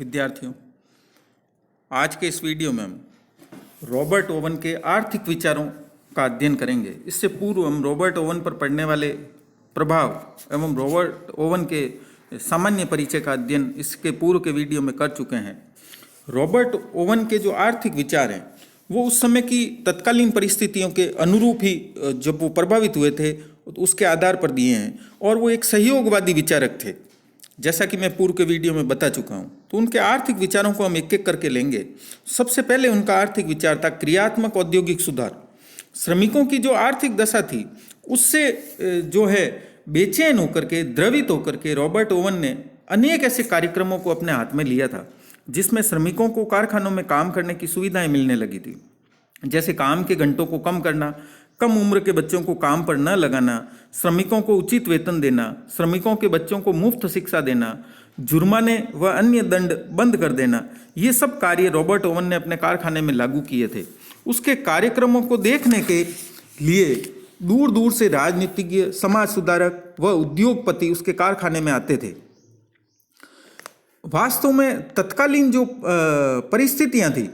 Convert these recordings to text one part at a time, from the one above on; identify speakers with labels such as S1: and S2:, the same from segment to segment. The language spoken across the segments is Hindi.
S1: विद्यार्थियों, आज के इस वीडियो में हम रॉबर्ट ओवन के आर्थिक विचारों का अध्ययन करेंगे। इससे पूर्व हम रॉबर्ट ओवन पर पड़ने वाले प्रभाव एवं रॉबर्ट ओवन के सामान्य परिचय का अध्ययन इसके पूर्व के वीडियो में कर चुके हैं। रॉबर्ट ओवन के जो आर्थिक विचार हैं वो उस समय की तत्कालीन परिस्थितियों के अनुरूप ही जब वो प्रभावित हुए थे तो उसके आधार पर दिए हैं, और वो एक सहयोगवादी विचारक थे, जैसा कि मैं पूर्व के वीडियो में बता चुका हूं। तो उनके आर्थिक विचारों को हम एक एक करके लेंगे। सबसे पहले उनका आर्थिक विचार था क्रियात्मक औद्योगिक सुधार। श्रमिकों की जो आर्थिक दशा थी उससे जो है बेचैन होकर के, द्रवित होकर के रॉबर्ट ओवन ने अनेक ऐसे कार्यक्रमों को अपने हाथ में लिया था जिसमें श्रमिकों को कारखानों में काम करने की सुविधाएं मिलने लगी थी, जैसे काम के घंटों को कम करना, कम उम्र के बच्चों को काम पर न लगाना, श्रमिकों को उचित वेतन देना, श्रमिकों के बच्चों को मुफ्त शिक्षा देना, जुर्माने व अन्य दंड बंद कर देना। ये सब कार्य रॉबर्ट ओवन ने अपने कारखाने में लागू किए थे। उसके कार्यक्रमों को देखने के लिए दूर दूर से राजनीतिज्ञ, समाज सुधारक व उद्योगपति उसके कारखाने में आते थे। वास्तव में तत्कालीन जो परिस्थितियां थी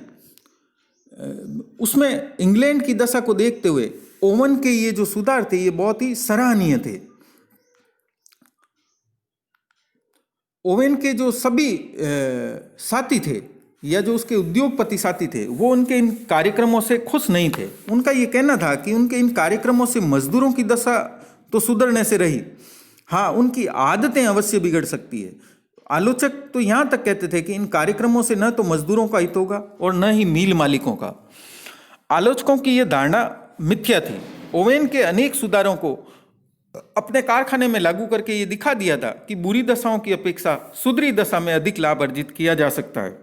S1: उसमें इंग्लैंड की दशा को देखते हुए ओवन के ये जो सुधार थे ये बहुत ही सराहनीय थे। ओवन के जो सभी साथी थे या जो उसके उद्योगपति साथी थे वो उनके इन कार्यक्रमों से खुश नहीं थे। उनका ये कहना था कि उनके इन कार्यक्रमों से मजदूरों की दशा तो सुधरने से रही, हाँ उनकी आदतें अवश्य बिगड़ सकती है। आलोचक तो यहाँ तक कहते थे कि इन कार्यक्रमों से न तो मजदूरों का हित होगा और न ही मिल मालिकों का। आलोचकों की यह धारणा मिथ्या थी। ओवेन के अनेक सुधारों को अपने कारखाने में लागू करके ये दिखा दिया था कि बुरी दशाओं की अपेक्षा सुधरी दशा में अधिक लाभ अर्जित किया जा सकता है।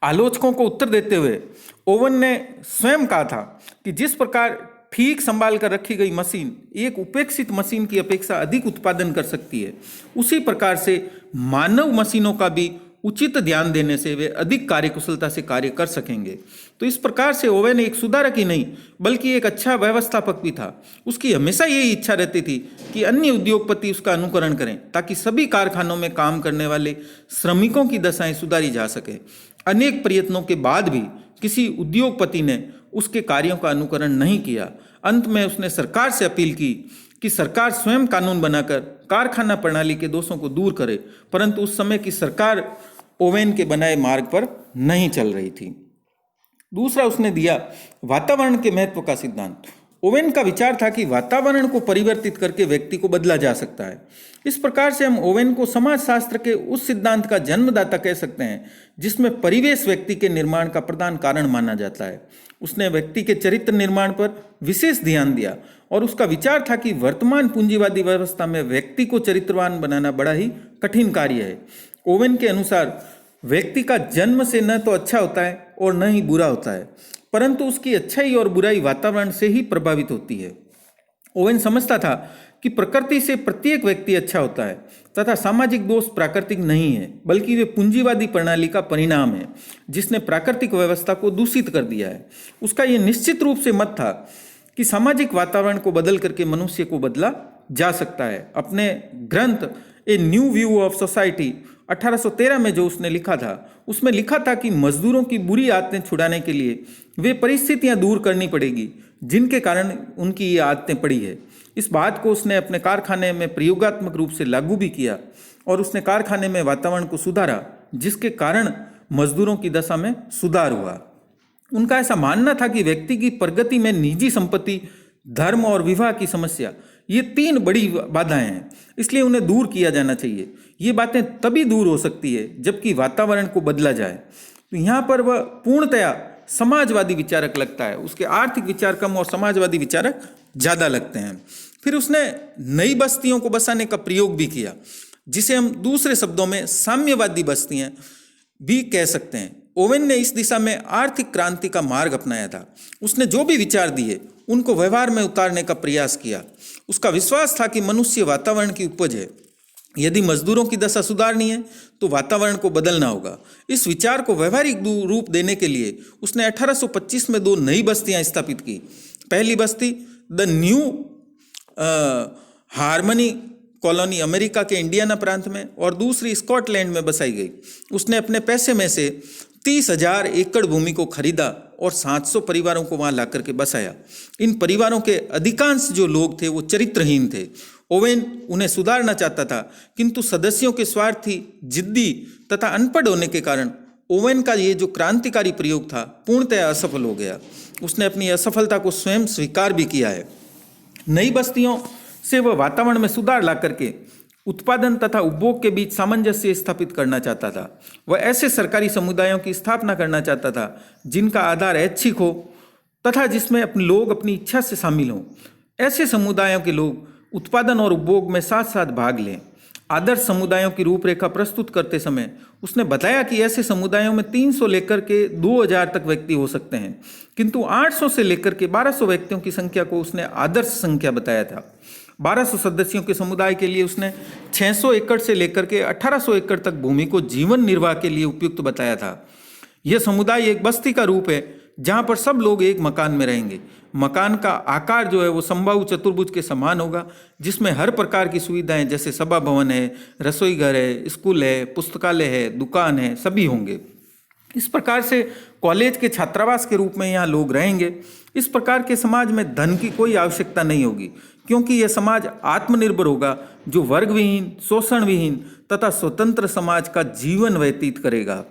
S1: आलोचकों को उत्तर देते हुए ओवन ने स्वयं कहा था कि जिस प्रकार ठीक संभाल कर रखी गई मशीन एक उपेक्षित मशीन की अपेक्षा अधिक उत्पादन कर सकती है, उसी प्रकार से मानव मशीनों का भी उचित ध्यान देने से वे अधिक कार्यकुशलता से कार्य कर सकेंगे। तो इस प्रकार से ओवेन एक सुधारक ही नहीं बल्कि एक अच्छा व्यवस्थापक भी था। उसकी हमेशा यही इच्छा रहती थी कि अन्य उद्योगपति उसका अनुकरण करें ताकि सभी कारखानों में काम करने वाले श्रमिकों की दशाएं सुधारी जा सके। अनेक प्रयत्नों के बाद भी किसी उद्योगपति ने उसके कार्यों का अनुकरण नहीं किया। अंत में उसने सरकार से अपील की कि सरकार स्वयं कानून बनाकर कारखाना प्रणाली के दोषों को दूर करे, परंतु उस समय की सरकार ओवेन के बनाए मार्ग पर नहीं चल रही थी। दूसरा उसने दिया वातावरण के महत्व का सिद्धांत। ओवेन का विचार था कि वातावरण को परिवर्तित करके व्यक्ति को बदला जा सकता है। इस प्रकार से हम ओवेन को समाजशास्त्र के उस सिद्धांत का जन्मदाता कह सकते हैं जिसमें परिवेश व्यक्ति के निर्माण का प्रधान कारण माना जाता है। उसने व्यक्ति के चरित्र निर्माण पर विशेष ध्यान दिया और उसका विचार था कि वर्तमान पूंजीवादी व्यवस्था में व्यक्ति को चरित्रवान बनाना बड़ा ही कठिन कार्य है। ओवेन के अनुसार व्यक्ति का जन्म से न तो अच्छा होता है और न ही बुरा होता है, परंतु उसकी अच्छाई और बुराई वातावरण से ही प्रभावित होती है। ओवेन समझता था कि प्रकृति से प्रत्येक व्यक्ति अच्छा होता है तथा सामाजिक दोष प्राकृतिक नहीं है बल्कि वे पूंजीवादी प्रणाली का परिणाम है जिसने प्राकृतिक व्यवस्था को दूषित कर दिया है। उसका यह निश्चित रूप से मत था कि सामाजिक वातावरण को बदल करके मनुष्य को बदला जा सकता है। अपने ग्रंथ a new view of society 1813 में जो उसने लिखा था उसमें लिखा था कि मजदूरों की बुरी आदतें छुड़ाने के लिए वे परिस्थितियां दूर करनी पड़ेगी जिनके कारण उनकी ये आदतें पड़ी है। इस बात को उसने अपने कारखाने में प्रयोगात्मक रूप से लागू भी किया और उसने कारखाने में वातावरण को सुधारा जिसके कारण मजदूरों की दशा में सुधार हुआ। उनका ऐसा मानना था कि व्यक्ति की प्रगति में निजी संपत्ति, धर्म और विवाह की समस्या ये तीन बड़ी बाधाएं हैं, इसलिए उन्हें दूर किया जाना चाहिए। ये बातें तभी दूर हो सकती है जबकि वातावरण को बदला जाए। तो यहाँ पर वह पूर्णतया समाजवादी विचारक लगता है। उसके आर्थिक विचार कम और समाजवादी विचारक ज़्यादा लगते हैं। फिर उसने नई बस्तियों को बसाने का प्रयोग भी किया जिसे हम दूसरे शब्दों में साम्यवादी बस्तियां भी कह सकते हैं। ओवेन ने इस दिशा में आर्थिक क्रांति का मार्ग अपनाया था। उसने जो भी विचार दिए उनको व्यवहार में उतारने का प्रयास किया। उसका विश्वास था कि मनुष्य वातावरण की उपज है। यदि मजदूरों की दशा सुधारनी है तो वातावरण को बदलना होगा। इस विचार को व्यवहारिक रूप देने के लिए उसने 1825 में 2 नई बस्तियां स्थापित की। पहली बस्ती the new harmony colony America के इंडियाना प्रांत में और दूसरी स्कॉटलैंड में बसाई गई। उसने अपने पैसे में से 30,000 एकड़ भूमि को खरीदा और 700 परिवारों को वहां ला करके बसाया। इन परिवारों के अधिकांश जो लोग थे वो चरित्रहीन थे। ओवेन उन्हें सुधारना चाहता था, किंतु सदस्यों के स्वार्थी, जिद्दी तथा अनपढ़ होने के कारण ओवेन का ये जो क्रांतिकारी प्रयोग था पूर्णतः असफल हो गया। उसने अपनी असफलता को स्वयं स्वीकार भी किया है। नई बस्तियों से वह वातावरण में सुधार ला करके उत्पादन तथा उपभोग के बीच सामंजस्य स्थापित करना चाहता था। वह ऐसे सरकारी समुदायों की स्थापना करना चाहता था जिनका आधार ऐच्छिक हो तथा जिसमें अपने लोग अपनी इच्छा से शामिल हों। ऐसे समुदायों के लोग उत्पादन और उपभोग में साथ साथ भाग लें। आदर्श समुदायों की रूपरेखा प्रस्तुत करते समय उसने बताया कि ऐसे समुदायों में 300 लेकर के 2000 तक व्यक्ति हो सकते हैं, किंतु 800 से लेकर के 1200 व्यक्तियों की संख्या को उसने आदर्श संख्या बताया था। 1200 सदस्यों के समुदाय के लिए उसने 600 एकड़ से लेकर के 1800 एकड़ तक भूमि को जीवन निर्वाह के लिए उपयुक्त बताया था। यह समुदाय एक बस्ती का रूप है जहां पर सब लोग एक मकान में रहेंगे। मकान का आकार जो है वो समबाहु चतुर्भुज के समान होगा, जिसमें हर प्रकार की सुविधाएं जैसे सभा भवन है, रसोई घर है, स्कूल है, पुस्तकालय है, दुकान है, सभी होंगे। इस प्रकार से कॉलेज के छात्रावास के रूप में यहाँ लोग रहेंगे। इस प्रकार के समाज में धन की कोई आवश्यकता नहीं होगी, क्योंकि यह समाज आत्मनिर्भर होगा जो वर्ग विहीन, शोषण विहीन तथा स्वतंत्र समाज का जीवन व्यतीत करेगा।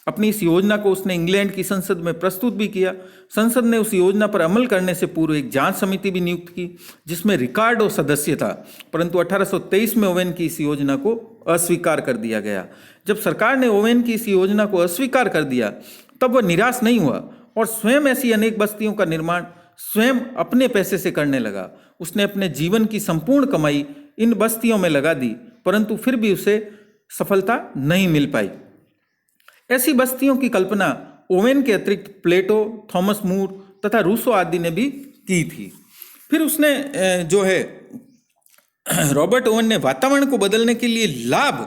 S1: अपनी इस योजना को उसने इंग्लैंड की संसद में प्रस्तुत भी किया। संसद ने उस योजना पर अमल करने से पूर्व एक जांच समिति भी नियुक्त की जिसमें रिकार्डो सदस्य था, परंतु 1823 में ओवेन की इस योजना को अस्वीकार कर दिया गया। जब सरकार ने ओवेन की इस योजना को अस्वीकार कर दिया तब वह निराश नहीं हुआ और स्वयं ऐसी अनेक बस्तियों का निर्माण स्वयं अपने पैसे से करने लगा। उसने अपने जीवन की संपूर्ण कमाई इन बस्तियों में लगा दी, परंतु फिर भी उसे सफलता नहीं मिल पाई। ऐसी बस्तियों की कल्पना ओवेन के अतिरिक्त प्लेटो, थॉमस मूर तथा रूसो आदि ने भी की थी। फिर उसने जो है रॉबर्ट ओवेन ने वातावरण को बदलने के लिए लाभ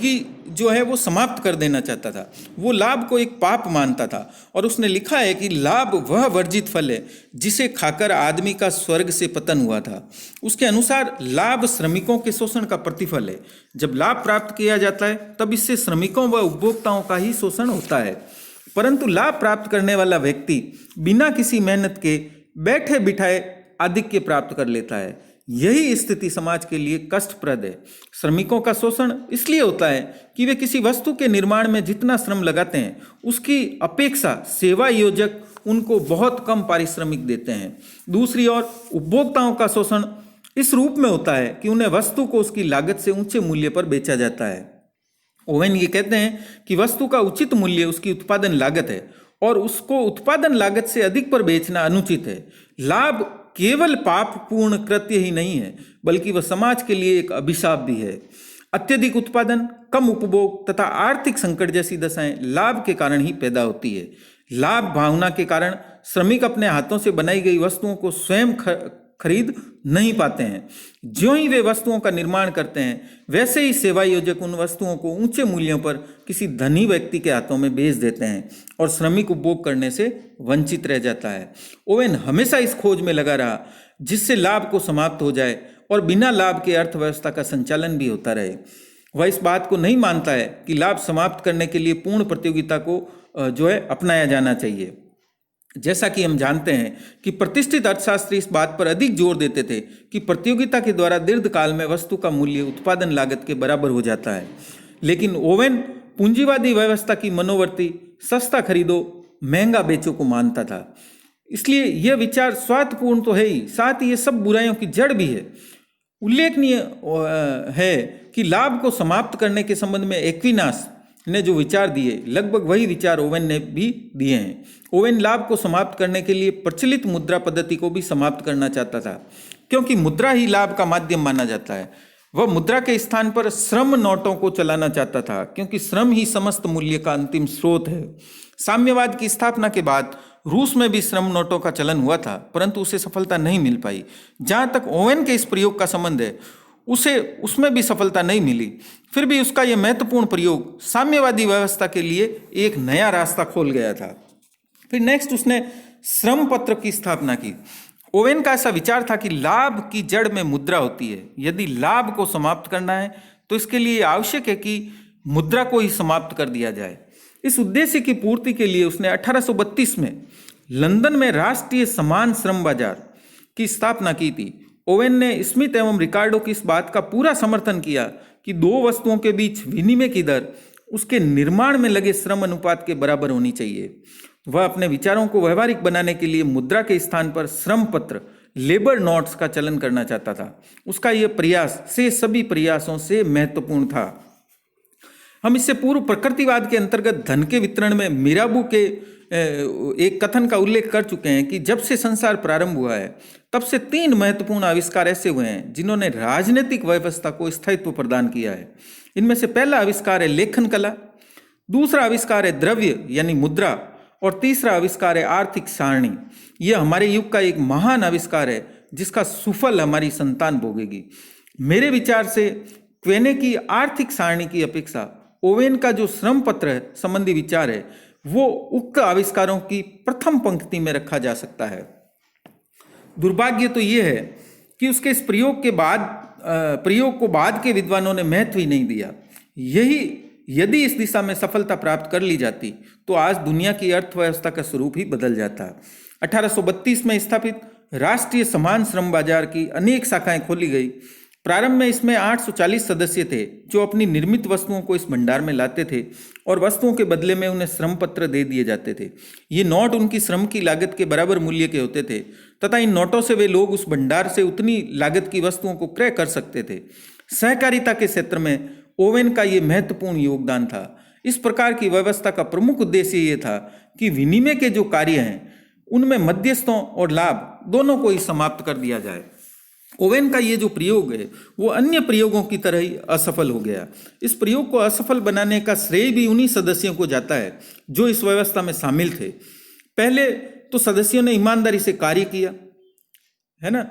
S1: की जो है वो समाप्त कर देना चाहता था। वो लाभ को एक पाप मानता था और उसने लिखा है कि लाभ वह वर्जित फल है जिसे खाकर आदमी का स्वर्ग से पतन हुआ था। उसके अनुसार लाभ श्रमिकों के शोषण का प्रतिफल है। जब लाभ प्राप्त किया जाता है तब इससे श्रमिकों व उपभोक्ताओं का ही शोषण होता है, परंतु लाभ प्राप्त करने वाला व्यक्ति बिना किसी मेहनत के बैठे बिठाए आधिक्य प्राप्त कर लेता है। यही स्थिति समाज के लिए कष्टप्रद है। श्रमिकों का शोषण इसलिए होता है कि वे किसी वस्तु के निर्माण में जितना श्रम लगाते हैं उसकी अपेक्षा सेवा योजक उनको बहुत कम पारिश्रमिक देते हैं। दूसरी ओर उपभोक्ताओं का शोषण इस रूप में होता है कि उन्हें वस्तु को उसकी लागत से ऊंचे मूल्य पर बेचा जाता है। ओवेन ये कहते हैं कि वस्तु का उचित मूल्य उसकी उत्पादन लागत है और उसको उत्पादन लागत से अधिक पर बेचना अनुचित है। लाभ केवल पापपूर्ण कृत्य ही नहीं है, बल्कि वह समाज के लिए एक अभिशाप भी है। अत्यधिक उत्पादन, कम उपभोग तथा आर्थिक संकट जैसी दशाएं लाभ के कारण ही पैदा होती है। लाभ भावना के कारण श्रमिक अपने हाथों से बनाई गई वस्तुओं को स्वयं खरीद नहीं पाते हैं। ज्यों ही वे वस्तुओं का निर्माण करते हैं वैसे ही सेवा योजक उन वस्तुओं को ऊंचे मूल्यों पर किसी धनी व्यक्ति के हाथों में बेच देते हैं और श्रमिक उपभोग करने से वंचित रह जाता है। ओवेन हमेशा इस खोज में लगा रहा जिससे लाभ को समाप्त हो जाए और बिना लाभ के अर्थव्यवस्था का संचालन भी होता रहे। वह इस बात को नहीं मानता है कि लाभ समाप्त करने के लिए पूर्ण प्रतियोगिता को जो है अपनाया जाना चाहिए। जैसा कि हम जानते हैं कि प्रतिष्ठित अर्थशास्त्री इस बात पर अधिक जोर देते थे कि प्रतियोगिता के द्वारा दीर्घकाल में वस्तु का मूल्य उत्पादन लागत के बराबर हो जाता है। लेकिन ओवेन पूंजीवादी व्यवस्था की मनोवर्ती सस्ता खरीदो महंगा बेचो को मानता था। इसलिए यह विचार स्वार्थपूर्ण तो है ही, साथ ही ये सब बुराइयों की जड़ भी है। उल्लेखनीय है कि लाभ को समाप्त करने के संबंध में एक्विनास ने जो विचार दिए लगभग वही विचार ओवेन ने भी दिए हैं। ओवेन लाभ को समाप्त करने के लिए प्रचलित मुद्रा पद्धति को भी समाप्त करना चाहता था, क्योंकि मुद्रा ही लाभ का माध्यम माना जाता है। वह मुद्रा के स्थान पर श्रम नोटों को चलाना चाहता था, क्योंकि श्रम ही समस्त मूल्य का अंतिम स्रोत है। साम्यवाद की स्थापना के बाद रूस में भी श्रम नोटों का चलन हुआ था, परंतु उसे सफलता नहीं मिल पाई। जहाँ तक ओवेन के इस प्रयोग का संबंध है उसमें भी सफलता नहीं मिली। फिर भी उसका यह महत्वपूर्ण प्रयोग साम्यवादी व्यवस्था के लिए एक नया रास्ता खोल गया था। फिर नेक्स्ट उसने श्रम पत्र की स्थापना की। ओवेन का ऐसा विचार था कि लाभ की जड़ में मुद्रा होती है। यदि लाभ को समाप्त करना है तो इसके लिए आवश्यक है कि मुद्रा को ही समाप्त कर दिया जाए। इस उद्देश्य की पूर्ति के लिए उसने 1832 में लंदन में राष्ट्रीय समान श्रम बाजार की स्थापना की थी। ओवेन ने स्मिथ एवं रिकार्डो की इस बात का पूरा समर्थन किया कि दो वस्तुओं के बीच विनिमय की दर उसके निर्माण में लगे श्रम अनुपात के बराबर होनी चाहिए। वह अपने विचारों को व्यवहारिक बनाने के लिए मुद्रा के स्थान पर श्रम पत्र लेबर नोट्स का चलन करना चाहता था। उसका यह प्रयास से सभी प्रयासों से महत्वपूर्ण था। हम इससे पूर्व प्रकृतिवाद के अंतर्गत धन के वितरण में मिराबू के एक कथन का उल्लेख कर चुके हैं कि जब से संसार प्रारंभ हुआ है तब से 3 महत्वपूर्ण आविष्कार ऐसे हुए हैं जिन्होंने राजनीतिक व्यवस्था को स्थायित्व प्रदान किया है। इनमें से पहला आविष्कार है लेखन कला, दूसरा आविष्कार है द्रव्य यानी मुद्रा, और तीसरा आविष्कार है आर्थिक सारणी। यह हमारे युग का एक महान आविष्कार है जिसका सुफल हमारी संतान भोगेगी। मेरे विचार से क्वेने की आर्थिक सारणी की अपेक्षा ओवेन का जो श्रम पत्र संबंधी विचार है वो उक्त आविष्कारों की प्रथम पंक्ति में रखा जा सकता है। दुर्भाग्य तो यह है कि उसके इस प्रयोग को बाद के विद्वानों ने महत्व ही नहीं दिया। यदि इस दिशा में सफलता प्राप्त कर ली जाती तो आज दुनिया की अर्थव्यवस्था का स्वरूप ही बदल जाता। 1832 में स्थापित राष्ट्रीय समान श्रम बाजार की अनेक शाखाएं खोली गई। प्रारंभ में इसमें 840 सदस्य थे जो अपनी निर्मित वस्तुओं को इस भंडार में लाते थे और वस्तुओं के बदले में उन्हें श्रम पत्र दे दिए जाते थे। ये नोट उनकी श्रम की लागत के बराबर मूल्य के होते थे तथा इन नोटों से वे लोग उस भंडार से उतनी लागत की वस्तुओं को क्रय कर सकते थे। सहकारिता के क्षेत्र में ओवेन का ये महत्वपूर्ण योगदान था। इस प्रकार की व्यवस्था का प्रमुख उद्देश्य ये था कि विनिमय के जो कार्य हैं उनमें मध्यस्थों और लाभ दोनों को ही समाप्त कर दिया जाए। ओवेन का ये जो प्रयोग है वो अन्य प्रयोगों की तरह ही असफल हो गया। इस प्रयोग को असफल बनाने का श्रेय भी उन्हीं सदस्यों को जाता है जो इस व्यवस्था में शामिल थे। पहले तो सदस्यों ने ईमानदारी से कार्य किया, है ना।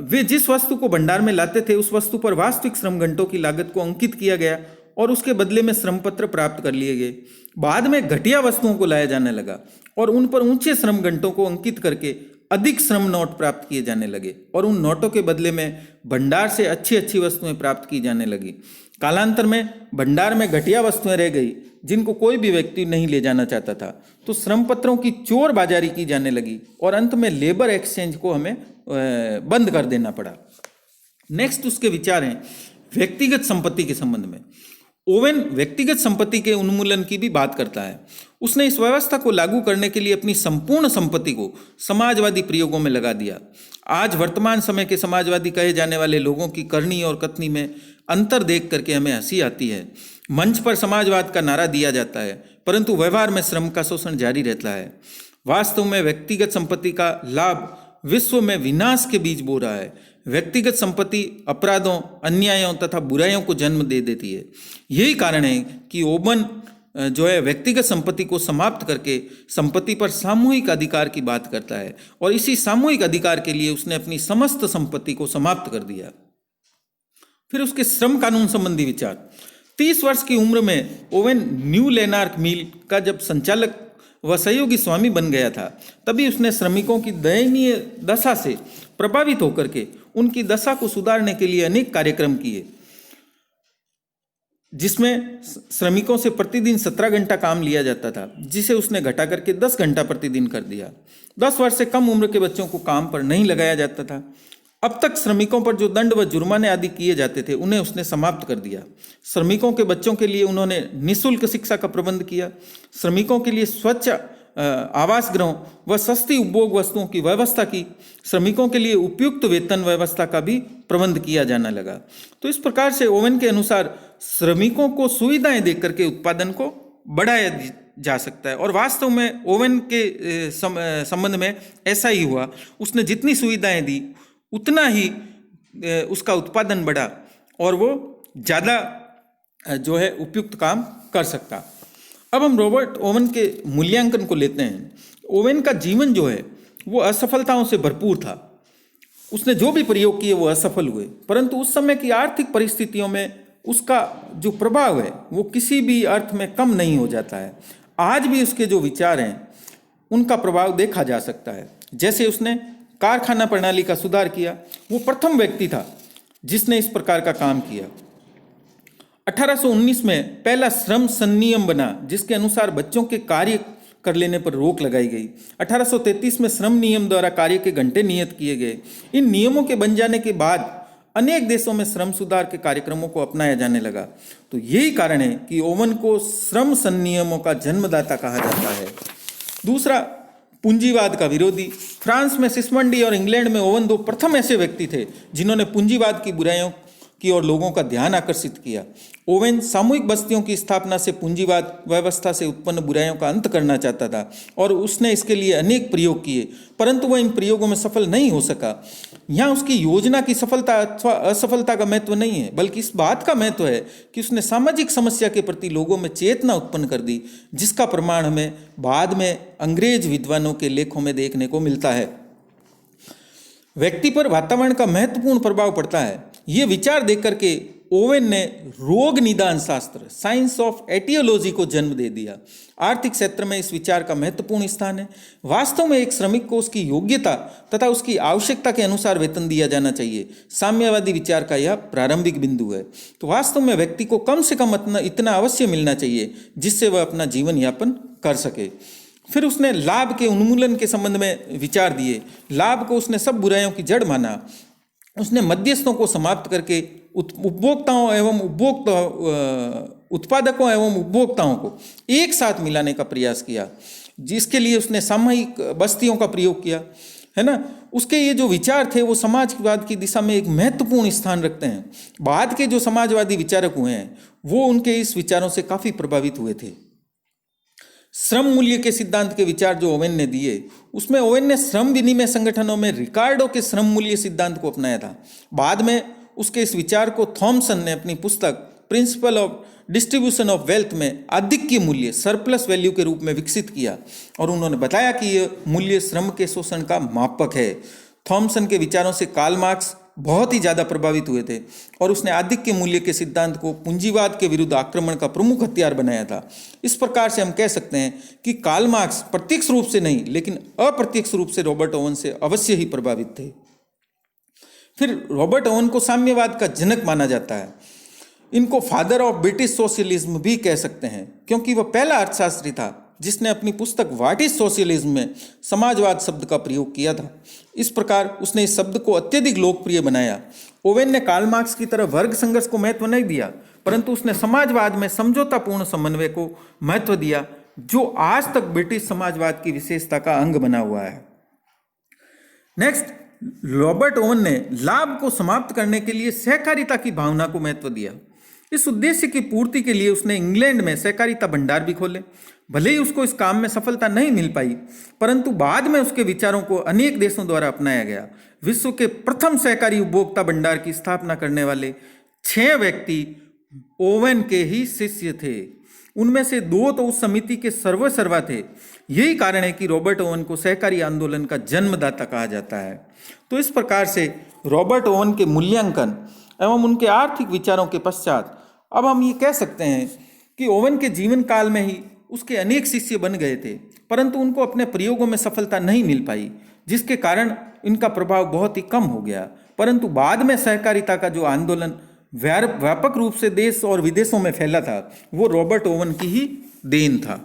S1: वे जिस वस्तु को भंडार में लाते थे उस वस्तु पर वास्तविक श्रम घंटों की लागत को अंकित किया गया और उसके बदले में श्रम पत्र प्राप्त कर लिए गए। बाद में घटिया वस्तुओं को लाया जाने लगा और उन पर ऊंचे श्रम घंटों को अंकित करके अधिक श्रम नोट प्राप्त किए जाने लगे और उन नोटों के बदले में भंडार से अच्छी अच्छी वस्तुएं प्राप्त की जाने लगी। कालांतर में भंडार में घटिया वस्तुएं रह गई जिनको कोई भी व्यक्ति नहीं ले जाना चाहता था, तो श्रम पत्रों की चोर बाजारी की जाने लगी और अंत में लेबर एक्सचेंज को हमें बंद कर देना पड़ा। नेक्स्ट उसके विचार हैं व्यक्तिगत संपत्ति के संबंध में। ओवेन व्यक्तिगत संपत्ति के उन्मूलन की भी बात करता है। उसने इस व्यवस्था को लागू करने के लिए अपनी संपूर्ण संपत्ति को समाजवादी प्रयोगों में लगा दिया। आज वर्तमान समय के समाजवादी कहे जाने वाले लोगों की करनी और कथनी में अंतर देख करके हमें हंसी आती है। मंच पर समाजवाद का नारा दिया जाता है परंतु व्यवहार में श्रम का शोषण जारी रहता है। वास्तव में व्यक्तिगत संपत्ति का लाभ विश्व में विनाश के बीज बो रहा है। व्यक्तिगत संपत्ति अपराधों, अन्यायों तथा बुराइयों को जन्म दे देती है। यही कारण है कि ओवेन जो है व्यक्तिगत संपत्ति को समाप्त करके संपत्ति पर सामूहिक अधिकार की बात करता है और इसी सामूहिक अधिकार के लिए उसने अपनी समस्त संपत्ति को समाप्त कर दिया। फिर उसके श्रम कानून संबंधी विचार। 30 वर्ष की उम्र में ओवेन न्यू लैंडार्क मिल का जब संचालक व सहयोगी स्वामी बन गया था तभी उसने श्रमिकों की दयनीय दशा से प्रभावित होकर के उनकी दशा को सुधारने के लिए अनेक कार्यक्रम किए, जिसमें श्रमिकों से प्रतिदिन 17 घंटा काम लिया जाता था, जिसे उसने घटा करके 10 घंटा प्रतिदिन कर दिया। 10 वर्ष से कम उम्र के बच्चों को काम पर नहीं लगाया जाता था। अब तक श्रमिकों पर जो दंड व जुर्माने आदि किए जाते थे उन्हें उसने समाप्त कर दिया। श्रमिकों के बच्चों के लिए उन्होंने निःशुल्क शिक्षा का प्रबंध किया। श्रमिकों के लिए स्वच्छ आवास गृहों व सस्ती उपभोग वस्तुओं की व्यवस्था की। श्रमिकों के लिए उपयुक्त वेतन व्यवस्था का भी प्रबंध किया जाने लगा। तो इस प्रकार से ओवेन के अनुसार श्रमिकों को सुविधाएं देकर के उत्पादन को बढ़ाया जा सकता है और वास्तव में ओवेन के संबंध में ऐसा ही हुआ। उसने जितनी सुविधाएं दी उतना ही उसका उत्पादन बढ़ा और वो ज़्यादा जो है उपयुक्त काम कर सकता। अब हम रॉबर्ट ओवेन के मूल्यांकन को लेते हैं। ओवेन का जीवन जो है वो असफलताओं से भरपूर था। उसने जो भी प्रयोग किए वो असफल हुए, परंतु उस समय की आर्थिक परिस्थितियों में उसका जो प्रभाव है वो किसी भी अर्थ में कम नहीं हो जाता है। आज भी उसके जो विचार हैं उनका प्रभाव देखा जा सकता है। जैसे उसने कारखाना प्रणाली का सुधार किया। वो प्रथम व्यक्ति था जिसने इस प्रकार का काम किया। 1819 में पहला श्रम संनियम बना, जिसके अनुसार बच्चों के कार्य कर लेने पर रोक लगाई गई। 1833 में श्रम नियम द्वारा कार्य के घंटे नियत किए गए। इन नियमों के बन जाने के बाद अनेक देशों में श्रम सुधार के कार्यक्रमों को अपनाया जाने लगा। तो यही कारण है कि ओवन को श्रम संनियमों का जन्मदाता कहा जाता है। दूसरा, पूंजीवाद का विरोधी। फ्रांस में सिस्मंडी और इंग्लैंड में ओवन दो प्रथम ऐसे व्यक्ति थे जिन्होंने पूंजीवाद की बुराइयों की ओर लोगों का ध्यान आकर्षित किया। ओवेन सामूहिक बस्तियों की स्थापना से पूंजीवाद व्यवस्था से उत्पन्न बुराइयों का अंत करना चाहता था और उसने इसके लिए अनेक प्रयोग किए, परंतु वह इन प्रयोगों में सफल नहीं हो सका। यहाँ उसकी योजना की सफलता अथवा असफलता का महत्व नहीं है, बल्कि इस बात का महत्व है कि उसने सामाजिक समस्या के प्रति लोगों में चेतना उत्पन्न कर दी, जिसका प्रमाण हमें बाद में अंग्रेज विद्वानों के लेखों में देखने को मिलता है। व्यक्ति पर वातावरण का महत्वपूर्ण प्रभाव पड़ता है। ये विचार देकर के ओवेन ने रोग निदान शास्त्र, साइंस ऑफ एटियोलॉजी को जन्म दे दिया। आर्थिक क्षेत्र में इस विचार का महत्वपूर्ण स्थान है। वास्तव में एक श्रमिक को उसकी योग्यता तथा उसकी आवश्यकता के अनुसार वेतन दिया जाना चाहिए। साम्यवादी विचार का यह प्रारंभिक बिंदु है। तो वास्तव में व्यक्ति को कम से कम इतना अवश्य मिलना चाहिए जिससे वह अपना जीवन यापन कर सके। फिर उसने लाभ के उन्मूलन के संबंध में विचार दिए। लाभ को उसने सब बुराइयों की जड़ माना। उसने मध्यस्थों को समाप्त करके उपभोक्ताओं एवं उत्पादकों एवं उपभोक्ताओं को एक साथ मिलाने का प्रयास किया, जिसके लिए उसने सामूहिक बस्तियों का प्रयोग किया, है ना। उसके ये जो विचार थे वो समाजवाद की दिशा में एक महत्वपूर्ण स्थान रखते हैं। बाद के जो समाजवादी विचारक हुए हैं वो उनके इस विचारों से काफ़ी प्रभावित हुए थे। श्रम मूल्य के सिद्धांत के विचार जो ओवेन ने दिए, उसमें ओवेन ने श्रम विनिमय संगठनों में रिकार्डो के श्रम मूल्य सिद्धांत को अपनाया था। बाद में उसके इस विचार को थॉमसन ने अपनी पुस्तक principle of distribution of wealth में आधिक्य मूल्य, सरप्लस वैल्यू के रूप में विकसित किया और उन्होंने बताया कि यह मूल्य श्रम के शोषण का मापक है। थॉमसन के विचारों से कार्ल मार्क्स बहुत ही ज़्यादा प्रभावित हुए थे और उसने आधिक्य मूल्य के सिद्धांत को पूंजीवाद के विरुद्ध आक्रमण का प्रमुख हथियार बनाया था। इस प्रकार से हम कह सकते हैं कि कार्ल मार्क्स प्रत्यक्ष रूप से नहीं लेकिन अप्रत्यक्ष रूप से रॉबर्ट ओवन से अवश्य ही प्रभावित थे। फिर रॉबर्ट ओवन को साम्यवाद का जनक माना जाता है। इनको फादर ऑफ ब्रिटिश सोशलिज्म भी कह सकते हैं, क्योंकि वह पहला अर्थशास्त्री था जिसने अपनी पुस्तक व्हाट इज सोशलिज्म में समाजवाद शब्द का प्रयोग किया था। इस प्रकार उसने इस शब्द को अत्यधिक लोकप्रिय बनाया। ओवेन ने कार्ल मार्क्स की तरह वर्ग संघर्ष को महत्व नहीं दिया, परंतु उसने समाजवाद में समझौतापूर्ण समन्वय को महत्व दिया, जो आज तक ब्रिटिश समाजवाद की विशेषता का अंग बना हुआ है। नेक्स्ट, रॉबर्ट ओवन ने लाभ को समाप्त करने के लिए सहकारिता की भावना को महत्व दिया। इस उद्देश्य की पूर्ति के लिए उसने इंग्लैंड में सहकारिता भंडार भी खोले। भले ही उसको इस काम में सफलता नहीं मिल पाई, परंतु बाद में उसके विचारों को अनेक देशों द्वारा अपनाया गया। विश्व के प्रथम सहकारी उपभोक्ता भंडार की स्थापना करने वाले 6 व्यक्ति ओवेन के ही शिष्य थे। उनमें से 2 तो उस समिति के सर्वसर्वा थे। यही कारण है कि रॉबर्ट ओवन को सहकारी आंदोलन का जन्मदाता कहा जाता है। तो इस प्रकार से रॉबर्ट ओवन के मूल्यांकन एवं उनके आर्थिक विचारों के पश्चात अब हम ये कह सकते हैं कि ओवन के जीवन काल में ही उसके अनेक शिष्य बन गए थे, परंतु उनको अपने प्रयोगों में सफलता नहीं मिल पाई, जिसके कारण इनका प्रभाव बहुत ही कम हो गया। परंतु बाद में सहकारिता का जो आंदोलन व्यापक रूप से देश और विदेशों में फैला था, वो रॉबर्ट ओवन की ही देन था।